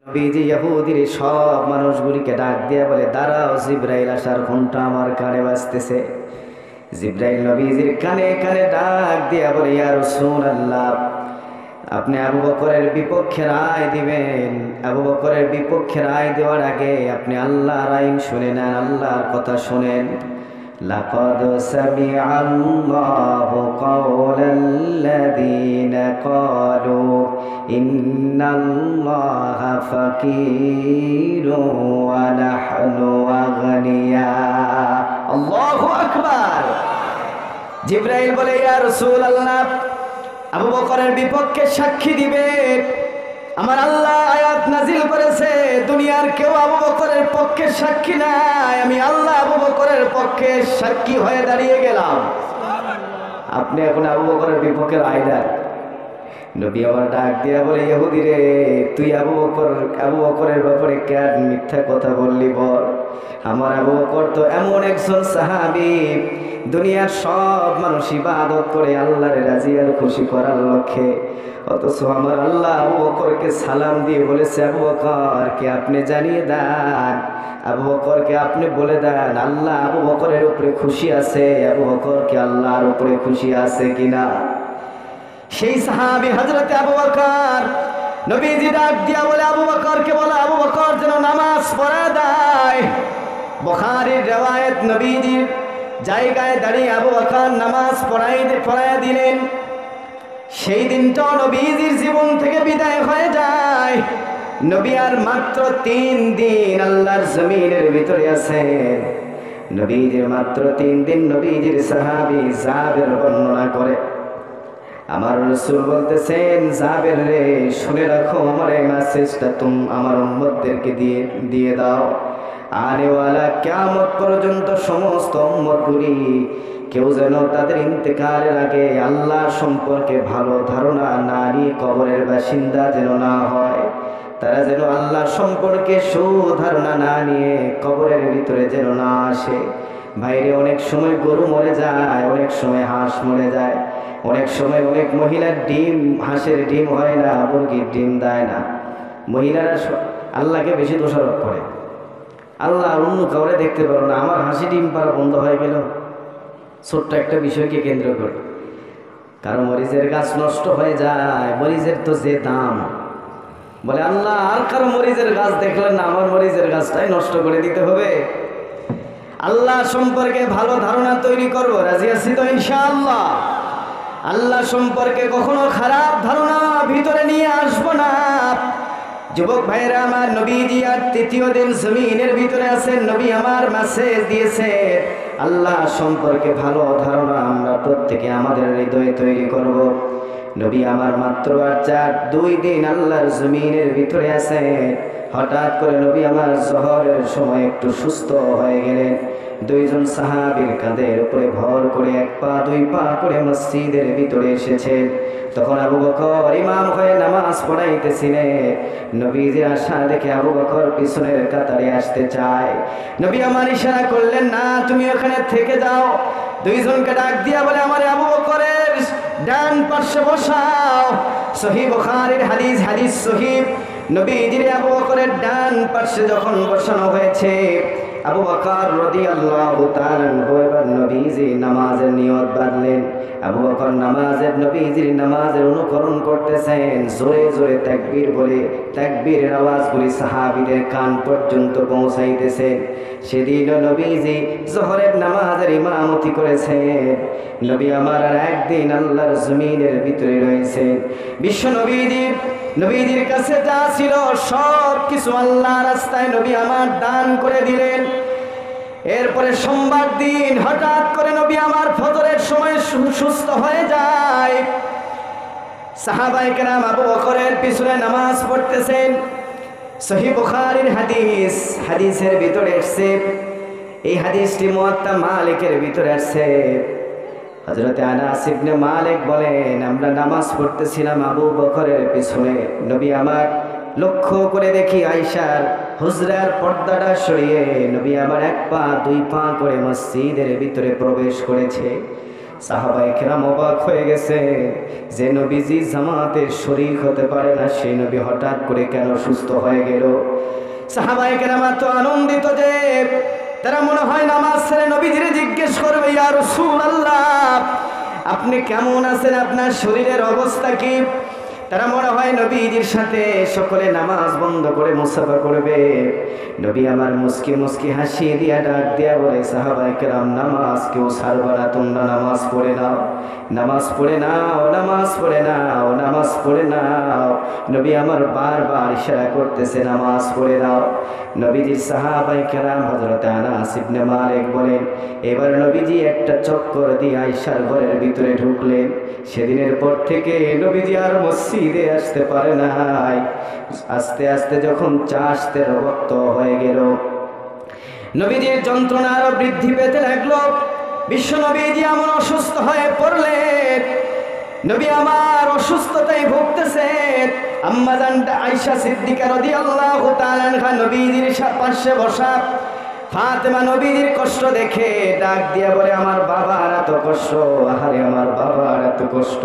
নবীজি ইহুদির সব মানুষগুলিকে ডাক দিয়ে বলে, দাঁড়াও, জিবরাইল আসার ঘন্টা আমার কানে বাজতেছে। জিবরাইল নবীজির কানে কানে ডাক দিয়া বলে, ইয়া রাসূলুল্লাহ, আপনি আবু বকরের বিপক্ষে রায় দিবেন। আবু বকরের বিপক্ষে রায় দেওয়ার আগে আপনি আল্লাহর আইন শুনে নেন, আল্লাহর কথা শুনেন। লাকাদ সামিআল্লাহু কাওলাল্লাযীনা ক্বালু ইন্নাল্লাহা ফাকীরুন ওয়া নাহনু আগনিয়া। আল্লাহু আকবার। জিবরাইল বলে, ইয়া রাসূলুল্লাহ, আবু বকরের বিপক্ষে সাক্ষী দিবে। আমার আল্লাহ আয়াত নাজিল করেছে, দুনিয়ার কেউ আবু বকরের পক্ষে সাক্ষী নাই, আমি আল্লাহ আবু বকরের পক্ষে সাক্ষী হয়ে দাঁড়িয়ে গেলাম। আপনি এখন আবু বকরের বিপক্ষে রায় দেন। নবী আমার ডাক দিয়া বলে, ইহুদি রে, তুই আবু বকরের ব্যাপারে কেন মিথ্যা কথা বললি বল? আমার আবু বকর তো এমন একজন সাহাবী, দুনিয়ার সব মানুষ ইবাদত করে আল্লাহর রাজি আর খুশি করার লক্ষ্যে, অথচ আমার আল্লাহ আবু বকরকে সালাম দিয়ে বলেছে, আবু বকরকে আপনি জানিয়ে দেন, আবু বকরকে আপনি বলে দেন, আল্লাহ আবু বকরের উপরে খুশি আছে। আবু বকরকে আল্লাহর উপরে খুশি আছে কিনা? সেই সাহাবী হযরতে আবু বকর, নবীজি ডাক দিয়া বলে, আবু বকরকে বলে, আবু বকর যেন নামাজ পড়া দেয়। বুখারীর riwayat, নবীজির জায়গায় দাঁড়িয়ে আবু বকর নামাজ পড়ায় দিলেন। সেই দিনটা নবীজির জীবন থেকে বিদায় হয়ে যায়। নবী আর মাত্র 3 দিন আল্লাহর জমিনের ভিতরে আছেন। নবীজির মাত্র 3 দিন। নবীজির সাহাবী জাবের বর্ণনা করে, আমার রাসূল বলতেছেন, জাবের রে, শুনে রাখো, আমার এই মেসেজটা তুমি আমার উম্মতদেরকে দিয়ে দাও। আনেওয়ালা কিয়ামত পর্যন্ত সমস্ত উম্মতগুলি কেউ যেন তাদের ইন্তেকালের আগে আল্লাহ সম্পর্কে ভালো ধারণা না নিয়ে কবরের বাসিন্দা যেন না হয়। তারা যেন আল্লাহ সম্পর্কে সুধারণা না নিয়ে কবরের ভিতরে যেন না আসে। বাইরে অনেক সময় গরু মরে যায়, অনেক সময় হাঁস মরে যায়, অনেক সময় অনেক মহিলার ডিম, হাঁসের ডিম হয় না, মুরগির ডিম দেয় না। মহিলারা আল্লাহকে বেশি দোষারোপ করে, আল্লাহ অন্য কাউরে দেখতে পারো না, আমার হাসি ডিম পাড়া বন্ধ হয়ে গেল, ছোট্ট একটা বিষয়কে কেন্দ্র করে। কারো মরিচের গাছ নষ্ট হয়ে যায়, মরিচের তো যে দাম, বলে আল্লাহ আর কারো মরিচের গাছ দেখলেন না, আমার মরিচের গাছটাই নষ্ট করে দিতে হবে। আল্লাহ সম্পর্কে ভালো ধারণা তৈরি করবো, রাজি আছি তো ইনশাআল্লাহ? আল্লাহ সম্পর্কে কখনো খারাপ ধারণা ভিতরে নিয়ে আসবো না। যুবক ভাইরা আমার, নবীজি আর 3য় দিন জমিনের ভিতরে আছেন। নবী আমার মেসেজ দিয়েছে, আল্লাহ সম্পর্কে ভালো ধারণা আমরা প্রত্যেকে আমাদের হৃদয়ে তৈরি করব। নবী আমার মাত্র আর 2 দিন আল্লাহর জমিনের ভিতরে আছেন। হঠাৎ করে নবী আমার জোহরের সময় একটু সুস্থ হয়ে গেলেন। 2 জন সাহাবীর কাঁধের উপরে ভর করে 1 পা 2 পা করে মসজিদের ভিতরে এসেছেন। তখন আবু বকর ইমাম হয়ে নামাজ পড়াইতেছিলেন। নবীজির আশা দেখে আবু বকর পিছনের কাতারে আসতে চায়। নবী আমার ইশারা করলেন, না, তুমি ওখানে থেকে যাও। 2 জনকে ডাক দিয়া বলে, আমার আবু বকরের ডান পাশে বসাও। সহিহ বুখারীর হাদিস সহিহ। নবীজির আবু বকরের ডান পাশে যখন বসানো হয়েছে, আবু বকর রাদিয়াল্লাহু তাআলা এবার নবীজি নামাজের নিয়ত বাঁধলেন। আবু বকর নবীজির নামাজের অনুকরণ করতেছেন। জোরে জোরে তাকবীর বলে তাকবীরের আওয়াজগুলি সাহাবীদের কান পর্যন্ত পৌঁছাইতেছে। সেদিন নবীজি জোহরের নামাজের ইমামতি করেছেন। নবী আমার আর একদিন আল্লাহর জমিনের ভিতরে রয়েছে। বিশ্ব নবীজির কাছে যা ছিল সব কিছু আল্লাহর রাস্তায় নবী আমার দান করে দিলেন। এরপরে সোমবার দিন হঠাৎ করে নবী আমার ফজরের সময় সুস্থ হয়ে যায়। সাহাবায়ে কেরাম আবু বকরের পিছনে নামাজ পড়তেছেন। সহিহ বুখারীর হাদিসের ভিতরে আসছে, এই হাদিসটি মুয়াত্তা মালিকের ভিতরে আসছে। হযরতে আনাস ইবনে মালিক বলেন, আমরা নামাজ পড়তেছিলাম আবু বকরের পিছনে। নবী আমার লক্ষ্য করে দেখি আয়েশার হুজরার পর্দাটা সরিয়ে নবী আমার 1 পা 2 পা করে মসজিদের ভিতরে প্রবেশ করেছে। সাহাবায়ে কেরাম অবাক হয়ে গেছে যে নবীজি জামাতের শরীক হতে পারে না, সেই নবী হঠাৎ করে কেন সুস্থ হয়ে গেল। সাহাবায়ে কেরাম তো আনন্দিত যে তারা মনে হয় নামাজ ছেড়ে নবীজিরে জিজ্ঞেস করবে, ইয়া রাসূলুল্লাহ আপনি কেমন আছেন, আপনার শরীরের অবস্থা কি। তারা মনে হয় নবীজির সাথে সকলে নামাজ বন্ধ করে মুসাফা করবে। নবী আমার মুস্কি মুস্কি হাসি দিয়া ডাক দিয়া বলে, সাহাবায়ে কেরাম নামাজ কেউ ছাড়বে না, তোমরা নামাজ পড়ে নাও, নামাজ পড়ে নাও, নামাজ পড়ে নাও, নামাজ পড়ে নাও। নবী আমার বারবার ইশারা করতেছে নামাজ পড়ে নাও। নবীজির সাহাবায়ে কেরাম হযরত আনাস ইবনে মালিক বলেন, এবার নবীজি একটা চক্কর দিয়ে আয়েশার ঘরের ভিতরে ঢুকলেন। সেদিনের পর থেকে নবীজি আর মসজিদে আসতে পারে নাই। আস্তে আস্তে যখন চাষতে রক্ত হয়ে গেল, নবীজির যন্ত্রণা আরো বৃদ্ধি পেতে লাগলো। বিশ্ব নবীজি এমন অসুস্থ হয়ে পড়লেন, নবী আমার অসুস্থতায় ভুগতেছেন। আম্মা জান আয়েশা সিদ্দিকা রাদিয়াল্লাহু তাআলা আনহা নবীজির পাশে বসা। ফাতেমা নবীজির কষ্ট দেখে ডাক দিয়া বলে, আমার বাবার এত কষ্ট, আহারে আমার বাবার এত কষ্ট।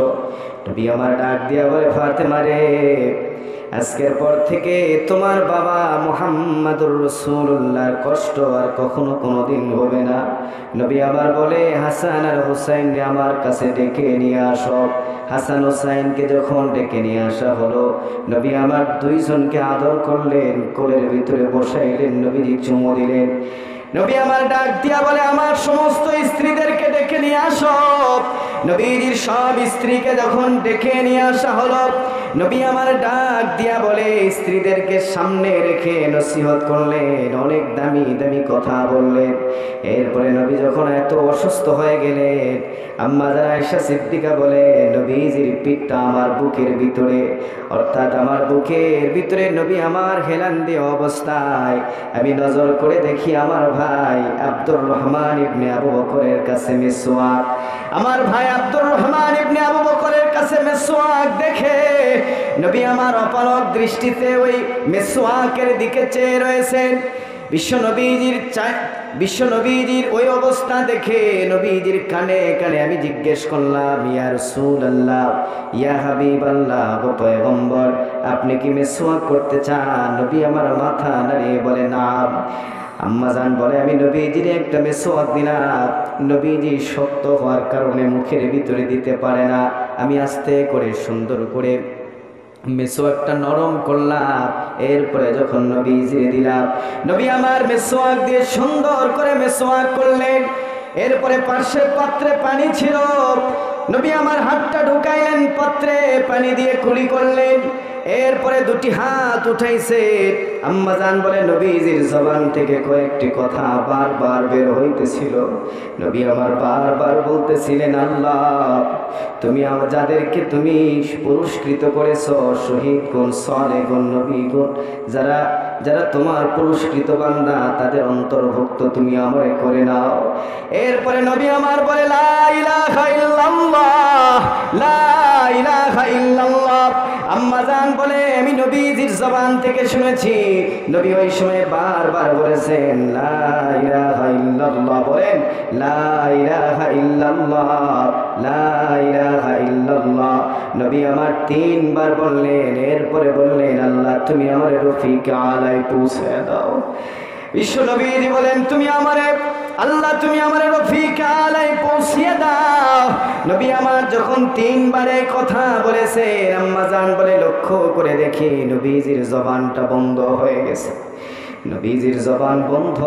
নবী আমার ডাক দিয়া বলে, ফাতেমা রে আজকের পর থেকে তোমার বাবা মুহাম্মাদুর রাসূলুল্লাহর কষ্ট আর কখনো কোনোদিন হবে না। নবী আবার বলে, হাসান আর হুসাইনকে আমার কাছে ডেকে নিয়ে আসো। হাসান হুসাইনকে যখন ডেকে নিয়ে আসা হলো, নবী আমার দুইজনকে আদর করলেন, কোলের ভিতরে বসাইলেন, নবীজি চুমু দিলেন। নবী আমার ডাক দিয়া বলে, আমার সমস্ত স্ত্রীদেরকে ডেকে নিয়ে আসো। নবীজির সব স্ত্রীকে যখন ডেকে নিয়ে আসা হলো, নবী আমার ডাক দিয়া বলে, স্ত্রীদেরকে সামনে রেখে নসিহত করলেন, অনেক দামি দামি কথা বললেন। এরপরে নবী যখন এত অসুস্থ হয়ে গেলেন, আম্মা জান আয়েশা সিদ্দিকা বলে, নবীজির পিঠটা আমার বুকের ভিতরে, অর্থাৎ আমার বুকের ভিতরে নবী আমার হেলান দিয়ে অবস্থায় আমি নজর করে দেখি আমার ভাই আব্দুর রহমান ইবনে আবু বকরের কাছে মিসওয়াক। আমার ভাই আব্দুর রহমান ইবনে আবু বকরের কাছে মিসওয়াক দেখে নবী আমার অপলক দৃষ্টিতে ওই মিসওয়াকের দিকে চেয়ে রয়েছেন। বিশ্ব নবীজির ওই অবস্থা দেখে নবীজির কানে কানে আমি জিজ্ঞেস করলাম, ইয়া রাসূলুল্লাহ, ইয়া হাবিবাল্লাহ, গো পয়গম্বর আপনি কি মিসওয়াক করতে চান? নবী আমার মাথা নাড়িয়ে বলে, না। আম্মা জান বলে, আমি নবীজির একটা মিসওয়াক দিলাম, নবীজি শক্ত হওয়ার কারণে মুখের ভিতরে দিতে পারে না, আমি আস্তে করে সুন্দর করে মিসওয়াকটা নরম করলাম। এরপরে যখন নবীজিরে দিলাম, নবী আমার মিসওয়াক দিয়ে সুন্দর করে মিসওয়াক করলেন। এরপরে পাশের পাত্রে পানি ছিল, নবী আমার হাতটা ঢুকাইলেন পাত্রে, পানি দিয়ে কুলি করলেন। এরপরে দুটি হাত উঠাইছে। আম্মা জান বলে, নবীজির জবান থেকে কয়েকটি কথা বারবার বের হইতেছিল। নবী আমার বারবার বলতেছিলেন, আল্লাহ তুমি যাদেরকে তুমি পুরস্কৃত করেছ, শহীদ গুণ, সালেহ গুণ, নবী গুণ, যারা যারা তোমার পুরস্কৃত বান্দা তাদের অন্তর্ভুক্ত তুমি আমারে করে নাও। এরপরে নবী আমার বলে, লা ইলাহা ইল্লাল্লাহ, লা ইলাহা ইল্লাল্লাহ। আম্মা জান বলে, আমি নবীজির জবান থেকে শুনেছি, নবী ওই সময় বারবার বলেছেন, লা ইলাহা ইল্লাল্লাহ, বলেন লা ইলাহা ইল্লাল্লাহ, লা ইলাহা ইল্লাল্লাহ। নবী আমার 3 বার বললেন। এরপরে বললেন, আল্লাহ তুমি আমার রফিক আলাই পৌঁছে দাও। বিশ্ব নবীজি বলেন, তুমি আমারে আল্লাহ তুমি আমার রফিক আলাই পৌঁছিয়ে দাও। নবী আমার যখন 3 বারে কথা বলেছে, আম্মা জান বলে, লক্ষ্য করে দেখি নবীজির জবানটা বন্ধ হয়ে গেছে। নবীজির জবান বন্ধ।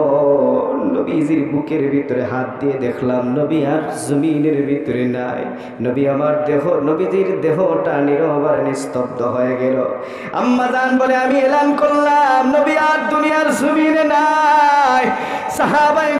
নবীজির বুকের ভিতরে হাত দিয়ে দেখলাম নবী আর জমিনের ভিতরে নাই। নবী আমার দেহ, নবীজির দেহটা নীরব আর নিস্তব্ধ হয়ে গেল। আম্মা জান বলে, আমি এলান করলাম নবী আর দুনিয়ার জমিনে নাই। সাহাবায়ে